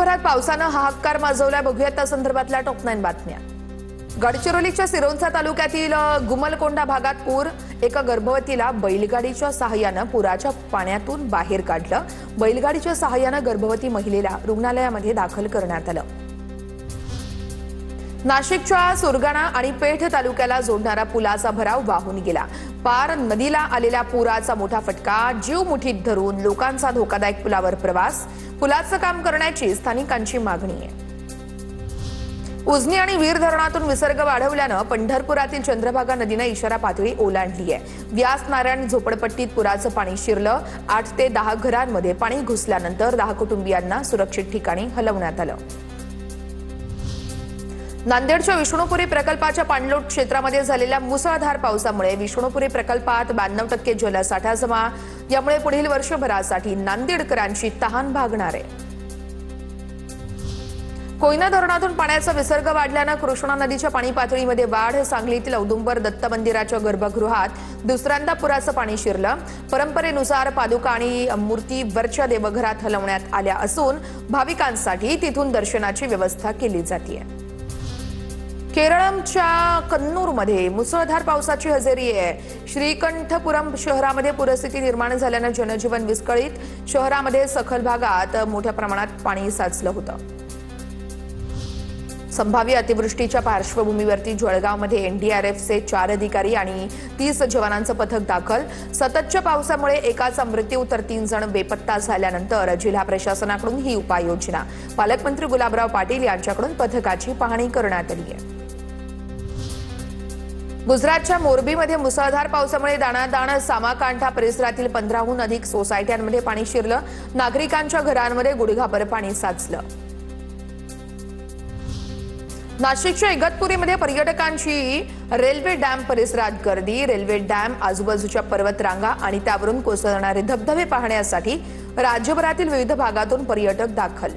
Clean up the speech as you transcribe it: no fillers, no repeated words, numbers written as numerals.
भरात पावसानं हाहाकार माजवलाय. बघूयात त्या संदर्भातल्या टॉप 9 बातम्या. गडचिरोलीच्या सिरोंचा तालुक्यातील गुमलकोंडा भागात पूर. एका गर्भवतीला बैलगाडीच्या सहाय्यानं पुराच्या पाण्यातून बाहेर काढलं. बैलगाडीच्या सहाय्यानं गर्भवती महिलेला रुग्णालयामध्ये दाखल करण्यात आलं. नाशिकच्या सुरगाणा आणि पेठ तालुक्याला जोडणारा पुलाचा भराव वाहून गेला. पार नदीला आलेल्या पुराचा मोठा फटका. जीव मुठीत धरून लोकांचा धोकादायक पुलावर प्रवास. पुलाचं काम करण्याची स्थानिकांची मागणी आहे. उजनी आणि वीर धरणातून विसर्ग वाढवल्यानं पंढरपुरातील चंद्रभागा नदीनं इशारा पातळी ओलांडली आहे. व्यास नारायण झोपडपट्टीत पुराचं पाणी शिरलं. 8 ते 10 घरांमध्ये पाणी घुसल्यानंतर 10 कुटुंबियांना सुरक्षित ठिकाणी हलवण्यात आलं. नांदेडच्या विष्णुपुरी प्रकल्पाच्या पाणलोट क्षेत्रामध्ये झालेल्या मुसळधार पावसामुळे विष्णुपुरी प्रकल्पात 92% जलसाठा जमा. यामुळे पुढील वर्षभरासाठी नांदेडकरांची तहान भागणार आहे. कोयना धरणातून पाण्याचा विसर्ग वाढल्यानं कृष्णा नदीच्या पाणी पातळीमध्ये वाढ. सांगलीतील औदुंबर दत्त मंदिराच्या गर्भगृहात दुसऱ्यांदा पुराचं पाणी शिरलं. परंपरेनुसार पादुका आणि मूर्ती वरच्या देवघरात हलवण्यात आल्या असून भाविकांसाठी तिथून दर्शनाची व्यवस्था केली जाते. केरळच्या कन्नूरमध्ये मुसळधार पावसाची हजेरी आहे. श्रीकंठपुरम शहरामध्ये पूरस्थिती निर्माण झाल्यानं जनजीवन विस्कळीत. शहरामध्ये सखल भागात मोठ्या प्रमाणात पाणी साचलं होतं. संभाव्य अतिवृष्टीच्या पार्श्वभूमीवरती जळगावमध्ये एनडीआरएफचे 4 अधिकारी आणि 30 जवानांचं पथक दाखल. सततच्या पावसामुळे एकाचा मृत्यू तर 3 जण बेपत्ता झाल्यानंतर जिल्हा प्रशासनाकडून ही उपाययोजना. पालकमंत्री गुलाबराव पाटील यांच्याकडून पथकाची पाहणी करण्यात आली आहे. गुजरातच्या मोरबीमध्ये मुसळधार पावसामुळे दाणादाण सामाकांठा परिसरातील 15हून अधिक सोसायट्यांमध्ये पाणी शिरलं. नागरिकांच्या घरांमध्ये गुडघाभर पाणी साचलं. नाशिकच्या इगतपुरीमध्ये पर्यटकांची रेल्वे डॅम परिसरात गर्दी. रेल्वे डॅम आजूबाजूच्या पर्वतरांगा आणि त्यावरून कोसळणारे धबधबे पाहण्यासाठी राज्यभरातील विविध भागातून पर्यटक दाखल.